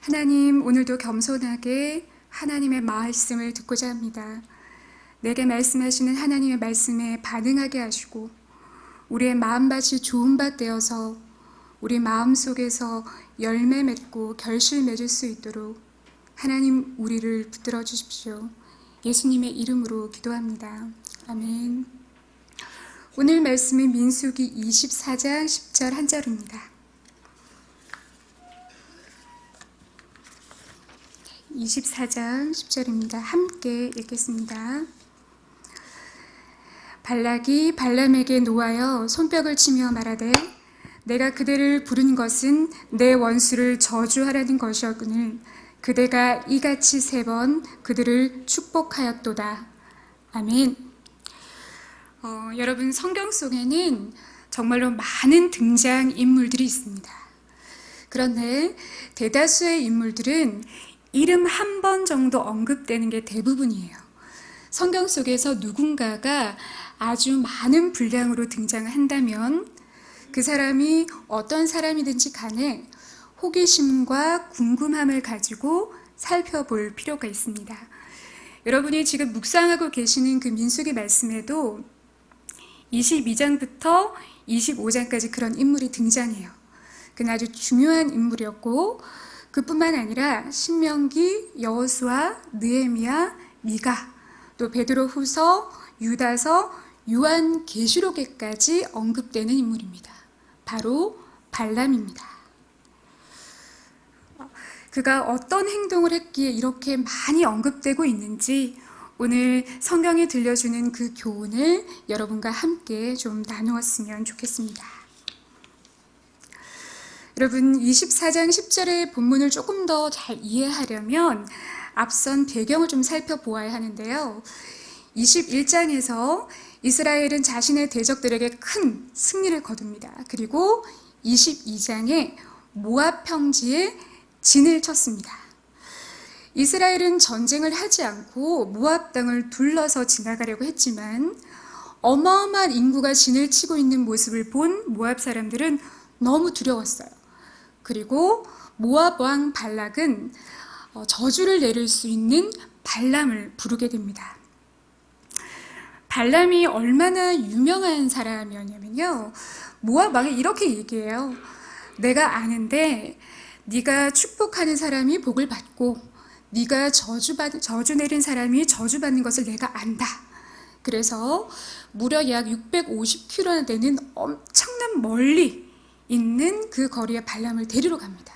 하나님, 오늘도 겸손하게 하나님의 말씀을 듣고자 합니다. 내게 말씀하시는 하나님의 말씀에 반응하게 하시고 우리의 마음밭이 좋은 밭 되어서 우리 마음속에서 열매 맺고 결실 맺을 수 있도록 하나님 우리를 붙들어 주십시오. 예수님의 이름으로 기도합니다. 아멘. 오늘 말씀은 민수기 24장 10절 한 절입니다. 24장 10절입니다. 함께 읽겠습니다. 발락이 발람에게 노하여 손뼉을 치며 말하되 내가 그대를 부른 것은 내 원수를 저주하라는 것이었거늘 그대가 이같이 3번 그들을 축복하였도다. 아멘. 여러분, 성경 속에는 정말로 많은 등장인물들이 있습니다. 그런데 대다수의 인물들은 이름 한 번 정도 언급되는 게 대부분이에요. 성경 속에서 누군가가 아주 많은 분량으로 등장을 한다면 그 사람이 어떤 사람이든지 간에 호기심과 궁금함을 가지고 살펴볼 필요가 있습니다. 여러분이 지금 묵상하고 계시는 그 민수기 말씀에도 22장부터 25장까지 그런 인물이 등장해요. 그는 아주 중요한 인물이었고 그뿐만 아니라 신명기, 여호수아, 느헤미야, 미가, 또 베드로후서, 유다서, 요한계시록에까지 언급되는 인물입니다. 바로 발람입니다. 그가 어떤 행동을 했기에 이렇게 많이 언급되고 있는지 오늘 성경이 들려주는 그 교훈을 여러분과 함께 좀 나누었으면 좋겠습니다. 여러분, 24장 10절의 본문을 조금 더 잘 이해하려면 앞선 배경을 좀 살펴보아야 하는데요. 21장에서 이스라엘은 자신의 대적들에게 큰 승리를 거둡니다. 그리고 22장에 모압 평지에 진을 쳤습니다. 이스라엘은 전쟁을 하지 않고 모압 땅을 둘러서 지나가려고 했지만 어마어마한 인구가 진을 치고 있는 모습을 본 모압 사람들은 너무 두려웠어요. 그리고 모압 왕 발락은 저주를 내릴 수 있는 발람을 부르게 됩니다. 발람이 얼마나 유명한 사람이었냐면요, 모압 왕이 이렇게 얘기해요. 내가 아는데 네가 축복하는 사람이 복을 받고 네가 저주 내린 사람이 저주받는 것을 내가 안다. 그래서 무려 약 650km나 되는 엄청난 멀리 있는 그 거리에 발람을 데리러 갑니다.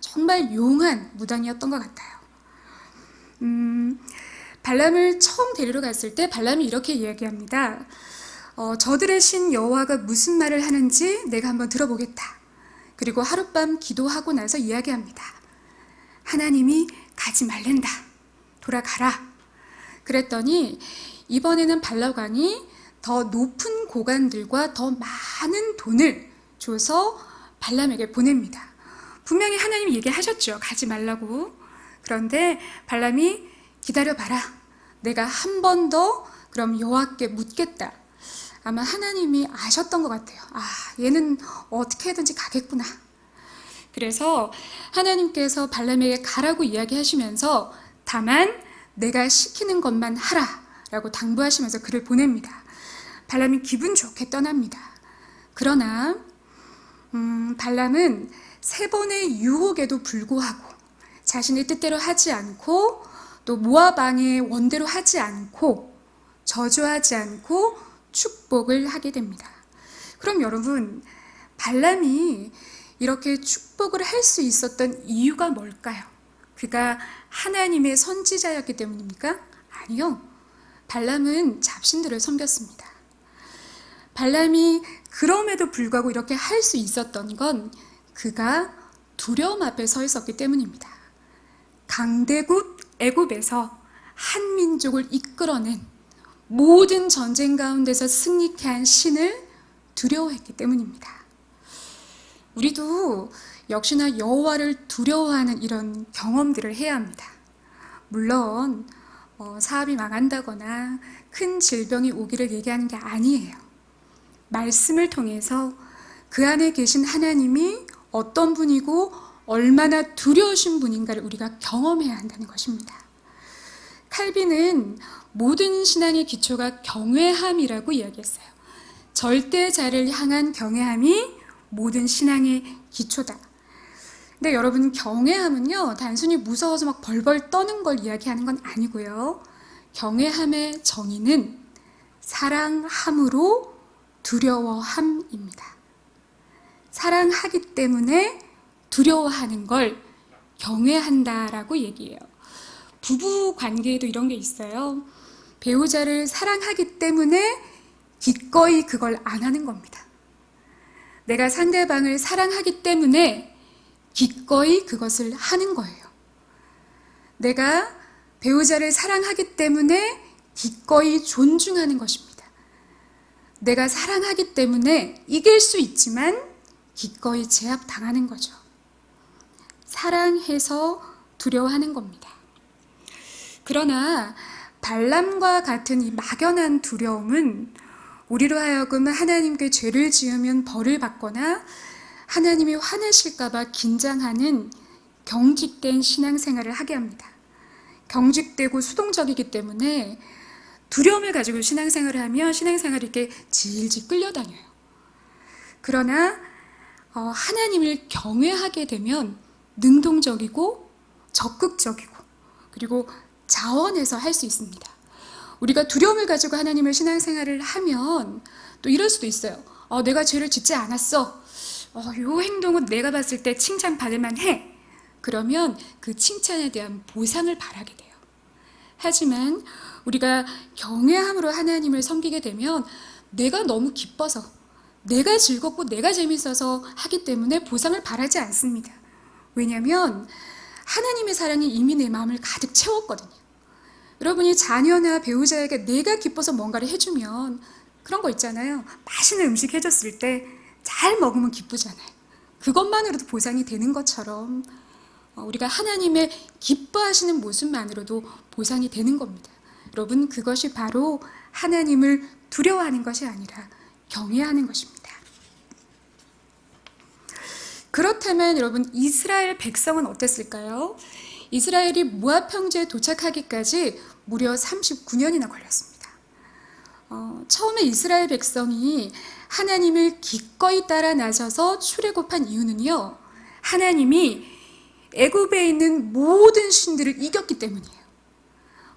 정말 용한 무당이었던 것 같아요. 발람을 처음 데리러 갔을 때 발람이 이렇게 이야기합니다. 저들의 신 여호와가 무슨 말을 하는지 내가 한번 들어보겠다. 그리고 하룻밤 기도하고 나서 이야기합니다. 하나님이 가지 말랜다. 돌아가라. 그랬더니 이번에는 발락 왕이 더 높은 고관들과 더 많은 돈을 줘서 발람에게 보냅니다. 분명히 하나님이 얘기하셨죠. 가지 말라고. 그런데 발람이 기다려봐라. 내가 한 번 더 그럼 여호와께 묻겠다. 아마 하나님이 아셨던 것 같아요. 얘는 어떻게 해든지 가겠구나. 그래서 하나님께서 발람에게 가라고 이야기하시면서 다만 내가 시키는 것만 하라 라고 당부하시면서 그를 보냅니다. 발람이 기분 좋게 떠납니다. 그러나 발람은 3번의 유혹에도 불구하고 자신의 뜻대로 하지 않고 또 모압 왕의 원대로 하지 않고 저주하지 않고 축복을 하게 됩니다. 그럼 여러분, 발람이 이렇게 축복을 할 수 있었던 이유가 뭘까요? 그가 하나님의 선지자였기 때문입니까? 아니요. 발람은 잡신들을 섬겼습니다. 발람이 그럼에도 불구하고 이렇게 할 수 있었던 건 그가 두려움 앞에 서 있었기 때문입니다. 강대국 애굽에서 한 민족을 이끌어낸 모든 전쟁 가운데서 승리케 한 신을 두려워했기 때문입니다. 우리도 역시나 여호와를 두려워하는 이런 경험들을 해야 합니다. 물론 사업이 망한다거나 큰 질병이 오기를 얘기하는 게 아니에요. 말씀을 통해서 그 안에 계신 하나님이 어떤 분이고 얼마나 두려우신 분인가를 우리가 경험해야 한다는 것입니다. 칼빈은 모든 신앙의 기초가 경외함이라고 이야기했어요. 절대자를 향한 경외함이 모든 신앙의 기초다. 근데 여러분, 경외함은요, 단순히 무서워서 막 벌벌 떠는 걸 이야기하는 건 아니고요. 경외함의 정의는 사랑함으로 두려워함입니다. 사랑하기 때문에 두려워하는 걸 경외한다라고 얘기해요. 부부 관계에도 이런 게 있어요. 배우자를 사랑하기 때문에 기꺼이 그걸 안 하는 겁니다. 내가 상대방을 사랑하기 때문에 기꺼이 그것을 하는 거예요. 내가 배우자를 사랑하기 때문에 기꺼이 존중하는 것입니다. 내가 사랑하기 때문에 이길 수 있지만 기꺼이 제압당하는 거죠. 사랑해서 두려워하는 겁니다. 그러나 발람과 같은 이 막연한 두려움은 우리로 하여금 하나님께 죄를 지으면 벌을 받거나 하나님이 화내실까봐 긴장하는 경직된 신앙생활을 하게 합니다. 경직되고 수동적이기 때문에 두려움을 가지고 신앙생활을 하면 신앙생활이 이렇게 질질 끌려다녀요. 그러나 하나님을 경외하게 되면 능동적이고 적극적이고 그리고 자원해서 할 수 있습니다. 우리가 두려움을 가지고 하나님을 신앙생활을 하면 또 이럴 수도 있어요. 내가 죄를 짓지 않았어. 이 행동은 내가 봤을 때 칭찬받을 만해. 그러면 그 칭찬에 대한 보상을 바라게 돼요. 하지만 우리가 경외함으로 하나님을 섬기게 되면 내가 너무 기뻐서, 내가 즐겁고 내가 재밌어서 하기 때문에 보상을 바라지 않습니다. 왜냐하면 하나님의 사랑이 이미 내 마음을 가득 채웠거든요. 여러분이 자녀나 배우자에게 내가 기뻐서 뭔가를 해주면 그런 거 있잖아요. 맛있는 음식 해줬을 때 잘 먹으면 기쁘잖아요. 그것만으로도 보상이 되는 것처럼 우리가 하나님의 기뻐하시는 모습만으로도 보상이 되는 겁니다. 여러분, 그것이 바로 하나님을 두려워하는 것이 아니라 경외하는 것입니다. 그렇다면 여러분, 이스라엘 백성은 어땠을까요? 이스라엘이 모압 평지에 도착하기까지 무려 39년이나 걸렸습니다. 처음에 이스라엘 백성이 하나님을 기꺼이 따라 나서서 출애굽한 이유는요, 하나님이 애굽에 있는 모든 신들을 이겼기 때문이에요.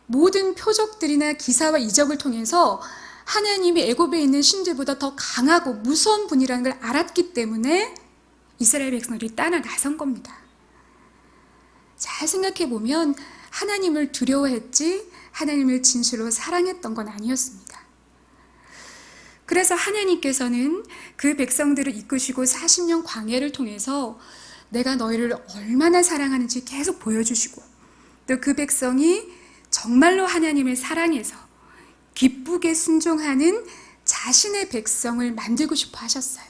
모든 표적들이나 기사와 이적을 통해서 하나님이 애굽에 있는 신들보다 더 강하고 무서운 분이라는 걸 알았기 때문에 이스라엘 백성들이 따라 나선 겁니다. 잘 생각해 보면 하나님을 두려워했지 하나님을 진실로 사랑했던 건 아니었습니다. 그래서 하나님께서는 그 백성들을 이끄시고 40년 광야를 통해서 내가 너희를 얼마나 사랑하는지 계속 보여주시고 또 그 백성이 정말로 하나님을 사랑해서 기쁘게 순종하는 자신의 백성을 만들고 싶어 하셨어요.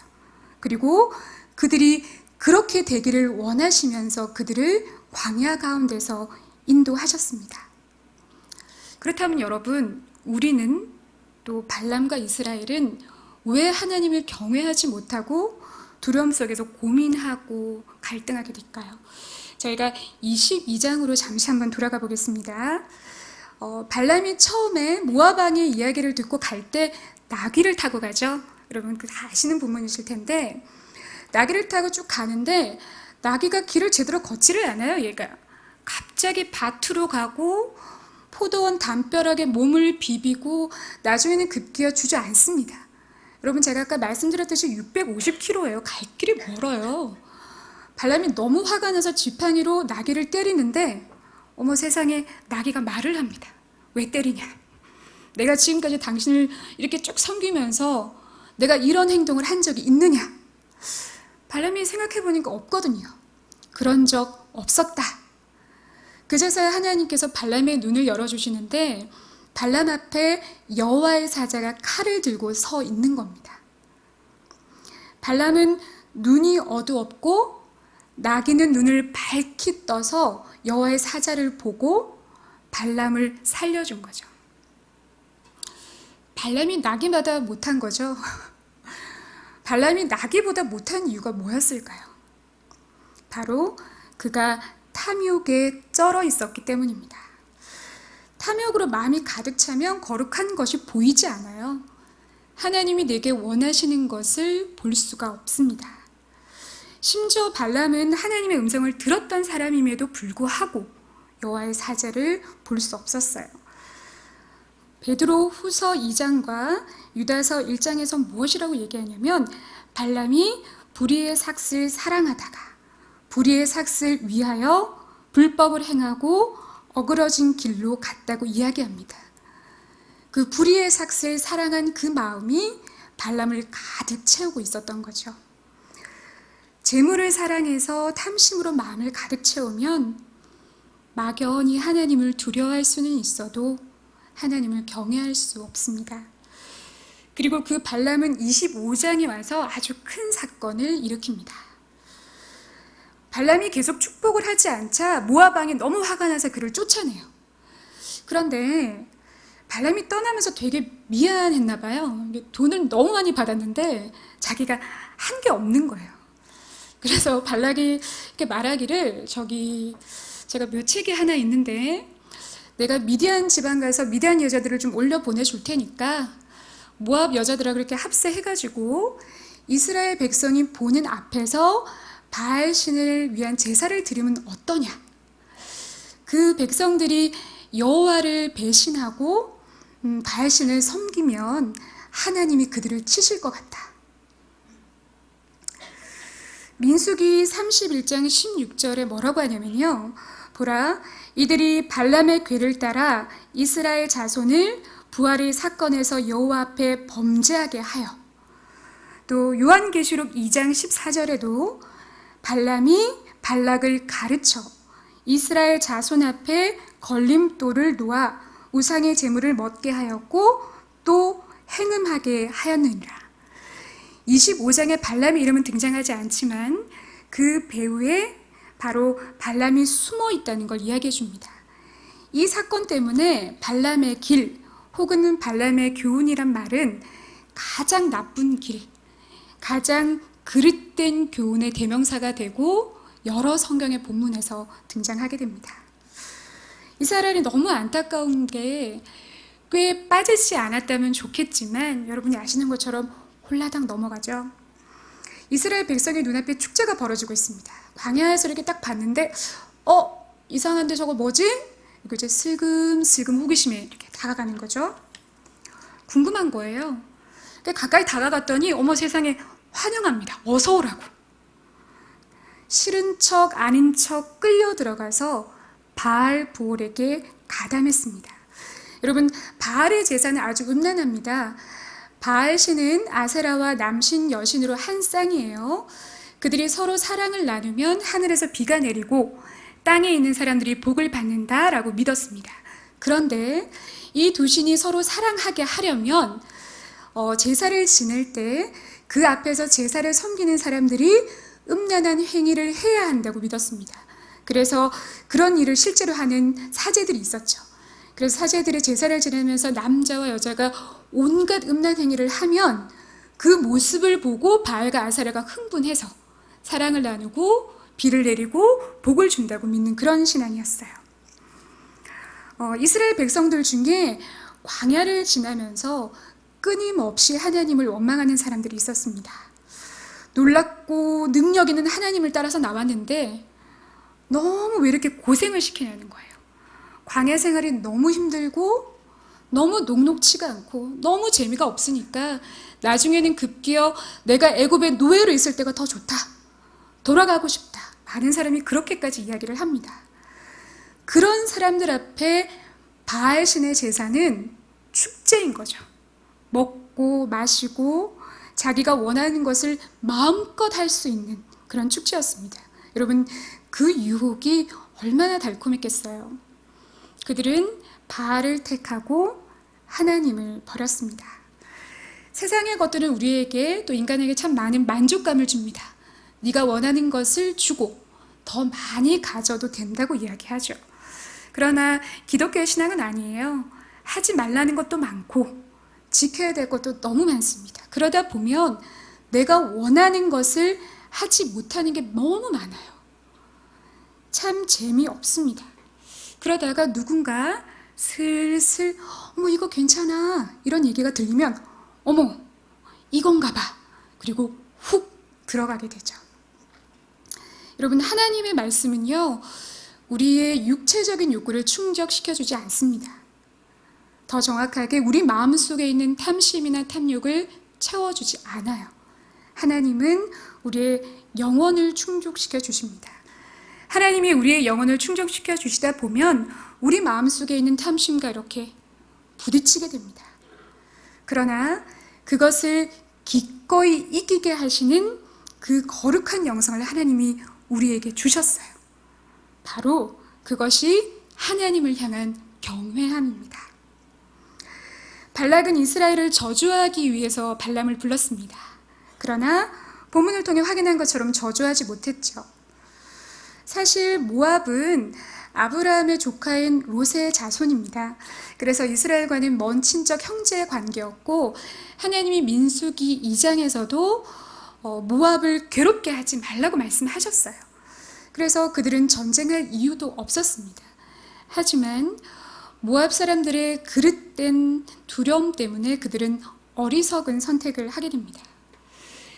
그리고 그들이 그렇게 되기를 원하시면서 그들을 광야 가운데서 인도하셨습니다. 그렇다면 여러분, 우리는 또 발람과 이스라엘은 왜 하나님을 경외하지 못하고 두려움 속에서 고민하고 갈등하게 될까요? 저희가 22장으로 잠시 한번 돌아가 보겠습니다. 발람이 처음에 모압 왕의 이야기를 듣고 갈 때 나귀를 타고 가죠. 여러분 다 아시는 부분이실 텐데 나귀를 타고 쭉 가는데 나귀가 길을 제대로 걷지를 않아요. 얘가 갑자기 밭으로 가고 포도원 담벼락에 몸을 비비고 나중에는 급기야 주저앉습니다. 여러분 제가 아까 말씀드렸듯이 650km예요. 갈 길이 멀어요. 발람이 너무 화가 나서 지팡이로 나귀를 때리는데 어머 세상에, 나귀가 말을 합니다. 왜 때리냐? 내가 지금까지 당신을 이렇게 쭉 섬기면서 내가 이런 행동을 한 적이 있느냐? 발람이 생각해보니까 없거든요. 그런 적 없었다. 그제서야 하나님께서 발람의 눈을 열어주시는데 발람 앞에 여호와의 사자가 칼을 들고 서 있는 겁니다. 발람은 눈이 어두웠고 나귀는 눈을 밝히 떠서 여호와의 사자를 보고 발람을 살려준 거죠. 발람이 나귀보다 못한 거죠. 발람이 나귀보다 못한 이유가 뭐였을까요? 바로 그가 탐욕에 쩔어 있었기 때문입니다. 탐욕으로 마음이 가득 차면 거룩한 것이 보이지 않아요. 하나님이 내게 원하시는 것을 볼 수가 없습니다. 심지어 발람은 하나님의 음성을 들었던 사람임에도 불구하고 여호와의 사자를 볼 수 없었어요. 베드로 후서 2장과 유다서 1장에서 무엇이라고 얘기하냐면 발람이 불의의 삭슬 사랑하다가 불의의 삭슬 위하여 불법을 행하고 어그러진 길로 갔다고 이야기합니다. 그 불의의 삭슬 사랑한 그 마음이 발람을 가득 채우고 있었던 거죠. 재물을 사랑해서 탐심으로 마음을 가득 채우면 막연히 하나님을 두려워할 수는 있어도 하나님을 경외할 수 없습니다. 그리고 그 발람은 25장에 와서 아주 큰 사건을 일으킵니다. 발람이 계속 축복을 하지 않자 모압 왕이 너무 화가 나서 그를 쫓아내요. 그런데 발람이 떠나면서 되게 미안했나 봐요. 돈을 너무 많이 받았는데 자기가 한 게 없는 거예요. 그래서 발락이 이렇게 말하기를 제가 묘책이 하나 있는데 내가 미디안 지방 가서 미디안 여자들을 좀 올려 보내줄 테니까 모압 여자들하고 이렇게 합세해가지고 이스라엘 백성이 보는 앞에서 바알 신을 위한 제사를 드리면 어떠냐. 그 백성들이 여호와를 배신하고 바알 신을 섬기면 하나님이 그들을 치실 것 같다. 민수기 31장 16절에 뭐라고 하냐면요. 보라, 이들이 발람의 궤를 따라 이스라엘 자손을 부활의 사건에서 여호와 앞에 범죄하게 하여, 또 요한계시록 2장 14절에도 발람이 발락을 가르쳐 이스라엘 자손 앞에 걸림돌을 놓아 우상의 제물을 먹게 하였고 또 행음하게 하였느니라. 25장에 발람의 이름은 등장하지 않지만 그 배후에 바로 발람이 숨어 있다는 걸 이야기해 줍니다. 이 사건 때문에 발람의 길 혹은 발람의 교훈이란 말은 가장 나쁜 길, 가장 그릇된 교훈의 대명사가 되고 여러 성경의 본문에서 등장하게 됩니다. 이스라엘이 너무 안타까운 게 꽤 빠지지 않았다면 좋겠지만 여러분이 아시는 것처럼 홀라당 넘어가죠. 이스라엘 백성의 눈앞에 축제가 벌어지고 있습니다. 광야에서 이렇게 딱 봤는데 이상한데 저거 뭐지? 이거 이제 슬금슬금 호기심에 이렇게 다가가는 거죠. 궁금한 거예요. 가까이 다가갔더니 어머 세상에 환영합니다. 어서 오라고. 싫은 척 아닌 척 끌려 들어가서 바알 보올에게 가담했습니다. 여러분, 바알의 제사는 아주 음란합니다. 바알 신은 아세라와 남신 여신으로 한 쌍이에요. 그들이 서로 사랑을 나누면 하늘에서 비가 내리고 땅에 있는 사람들이 복을 받는다라고 믿었습니다. 그런데 이 두 신이 서로 사랑하게 하려면 제사를 지낼 때 그 앞에서 제사를 섬기는 사람들이 음란한 행위를 해야 한다고 믿었습니다. 그래서 그런 일을 실제로 하는 사제들이 있었죠. 그래서 사제들이 제사를 지내면서 남자와 여자가 온갖 음란 행위를 하면 그 모습을 보고 바알과 아세라가 흥분해서 사랑을 나누고 비를 내리고 복을 준다고 믿는 그런 신앙이었어요. 이스라엘 백성들 중에 광야를 지나면서 끊임없이 하나님을 원망하는 사람들이 있었습니다. 놀랍고 능력 있는 하나님을 따라서 나왔는데 너무 왜 이렇게 고생을 시키냐는 거예요. 광야 생활이 너무 힘들고 너무 녹록치가 않고 너무 재미가 없으니까 나중에는 급기어 내가 애굽의 노예로 있을 때가 더 좋다. 돌아가고 싶다. 많은 사람이 그렇게까지 이야기를 합니다. 그런 사람들 앞에 바알 신의 제사는 축제인 거죠. 먹고 마시고 자기가 원하는 것을 마음껏 할 수 있는 그런 축제였습니다. 여러분, 그 유혹이 얼마나 달콤했겠어요. 그들은 바알을 택하고 하나님을 버렸습니다. 세상의 것들은 우리에게 또 인간에게 참 많은 만족감을 줍니다. 네가 원하는 것을 주고 더 많이 가져도 된다고 이야기하죠. 그러나 기독교의 신앙은 아니에요. 하지 말라는 것도 많고 지켜야 될 것도 너무 많습니다. 그러다 보면 내가 원하는 것을 하지 못하는 게 너무 많아요. 참 재미없습니다. 그러다가 누군가 슬슬 어머 이거 괜찮아 이런 얘기가 들리면 어머 이건가 봐. 그리고 훅 들어가게 되죠. 여러분, 하나님의 말씀은요, 우리의 육체적인 욕구를 충족시켜주지 않습니다. 더 정확하게 우리 마음속에 있는 탐심이나 탐욕을 채워주지 않아요. 하나님은 우리의 영혼을 충족시켜 주십니다. 하나님이 우리의 영혼을 충족시켜 주시다 보면 우리 마음속에 있는 탐심과 이렇게 부딪히게 됩니다. 그러나 그것을 기꺼이 이기게 하시는 그 거룩한 영성을 하나님이 우리에게 주셨어요. 바로 그것이 하나님을 향한 경외함입니다. 발락은 이스라엘을 저주하기 위해서 발람을 불렀습니다. 그러나 본문을 통해 확인한 것처럼 저주하지 못했죠. 사실 모압은 아브라함의 조카인 롯의 자손입니다. 그래서 이스라엘과는 먼 친척 형제 관계였고 하나님이 민수기 2장에서도 모압을 괴롭게 하지 말라고 말씀하셨어요. 그래서 그들은 전쟁할 이유도 없었습니다. 하지만 모압 사람들의 그릇된 두려움 때문에 그들은 어리석은 선택을 하게 됩니다.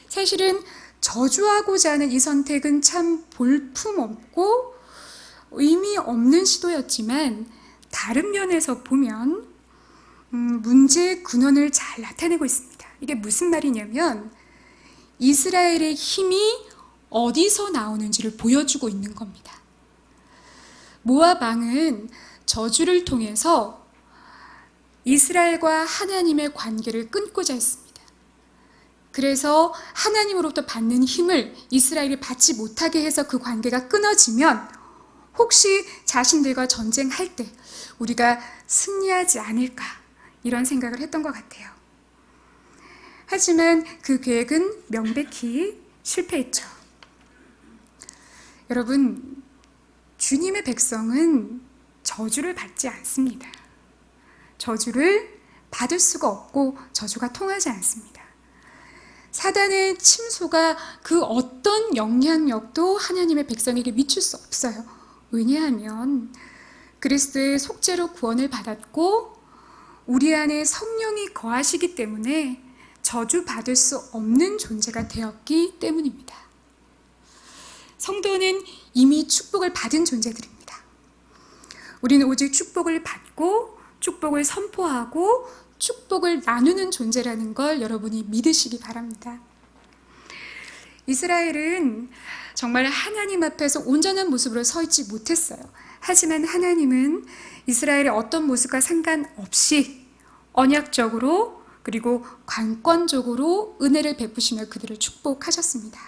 사실은 저주하고자 하는 이 선택은 참 볼품없고 의미 없는 시도였지만 다른 면에서 보면 문제의 근원을 잘 나타내고 있습니다. 이게 무슨 말이냐면 이스라엘의 힘이 어디서 나오는지를 보여주고 있는 겁니다. 모압 왕은 저주를 통해서 이스라엘과 하나님의 관계를 끊고자 했습니다. 그래서 하나님으로부터 받는 힘을 이스라엘이 받지 못하게 해서 그 관계가 끊어지면 혹시 자신들과 전쟁할 때 우리가 승리하지 않을까 이런 생각을 했던 것 같아요. 하지만 그 계획은 명백히 실패했죠. 여러분, 주님의 백성은 저주를 받지 않습니다. 저주를 받을 수가 없고 저주가 통하지 않습니다. 사단의 침소가 그 어떤 영향력도 하나님의 백성에게 미칠 수 없어요. 왜냐하면 그리스도의 속죄로 구원을 받았고 우리 안에 성령이 거하시기 때문에 저주받을 수 없는 존재가 되었기 때문입니다. 성도는 이미 축복을 받은 존재들입니다. 우리는 오직 축복을 받고 축복을 선포하고 축복을 나누는 존재라는 걸 여러분이 믿으시기 바랍니다. 이스라엘은 정말 하나님 앞에서 온전한 모습으로 서 있지 못했어요. 하지만 하나님은 이스라엘의 어떤 모습과 상관없이 언약적으로 그리고 관권적으로 은혜를 베푸시며 그들을 축복하셨습니다.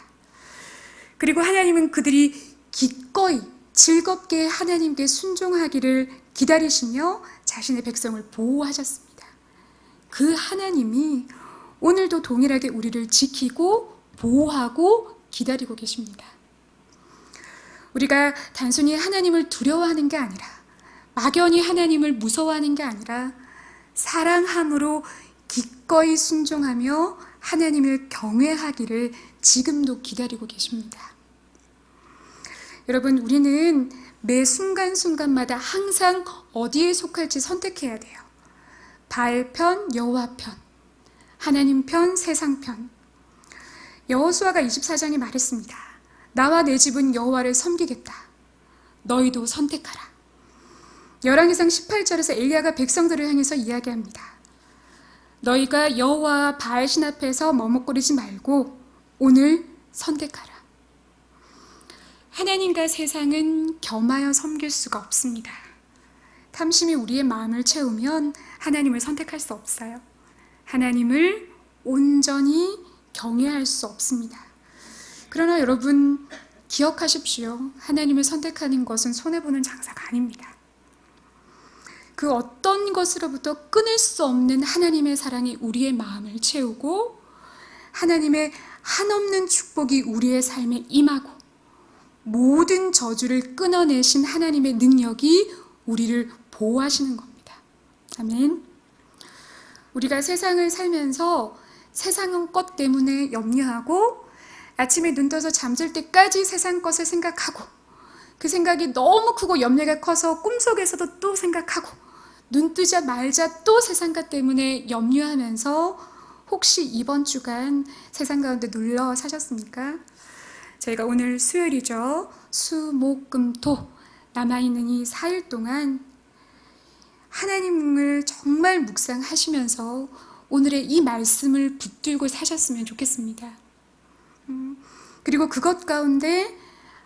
그리고 하나님은 그들이 기꺼이 즐겁게 하나님께 순종하기를 기다리시며 자신의 백성을 보호하셨습니다. 그 하나님이 오늘도 동일하게 우리를 지키고 보호하고 기다리고 계십니다. 우리가 단순히 하나님을 두려워하는 게 아니라 막연히 하나님을 무서워하는 게 아니라 사랑함으로 기꺼이 순종하며 하나님을 경외하기를 지금도 기다리고 계십니다. 여러분, 우리는 매 순간순간마다 항상 어디에 속할지 선택해야 돼요. 바알 편, 여호와 편, 하나님 편, 세상 편. 여호수아가 24장에 말했습니다. 나와 내 집은 여호와를 섬기겠다. 너희도 선택하라. 열왕기상 18절에서 엘리야가 백성들을 향해서 이야기합니다. 너희가 여호와와 바알 신 앞에서 머뭇거리지 말고 오늘 선택하라. 하나님과 세상은 겸하여 섬길 수가 없습니다. 탐심이 우리의 마음을 채우면 하나님을 선택할 수 없어요. 하나님을 온전히 경외할 수 없습니다. 그러나 여러분 기억하십시오. 하나님을 선택하는 것은 손해보는 장사가 아닙니다. 그 어떤 것으로부터 끊을 수 없는 하나님의 사랑이 우리의 마음을 채우고 하나님의 한없는 축복이 우리의 삶에 임하고 모든 저주를 끊어내신 하나님의 능력이 우리를 보호하시는 겁니다. 아멘. 우리가 세상을 살면서 세상 것 때문에 염려하고 아침에 눈 떠서 잠들 때까지 세상 것을 생각하고 그 생각이 너무 크고 염려가 커서 꿈속에서도 또 생각하고 눈 뜨자 말자 또 세상과 때문에 염려하면서 혹시 이번 주간 세상 가운데 눌러 사셨습니까? 저희가 오늘 수요일이죠. 수, 목, 금, 토 남아있는 이 4일 동안 하나님을 정말 묵상하시면서 오늘의 이 말씀을 붙들고 사셨으면 좋겠습니다. 그리고 그것 가운데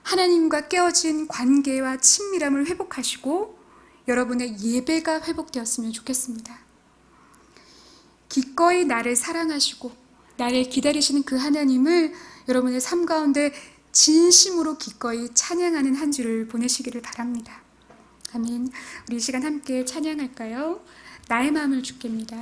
하나님과 깨어진 관계와 친밀함을 회복하시고 여러분의 예배가 회복되었으면 좋겠습니다. 기꺼이 나를 사랑하시고 나를 기다리시는 그 하나님을 여러분의 삶 가운데 진심으로 기꺼이 찬양하는 한 주를 보내시기를 바랍니다. 아멘. 우리 이 시간 함께 찬양할까요? 나의 마음을 주께입니다.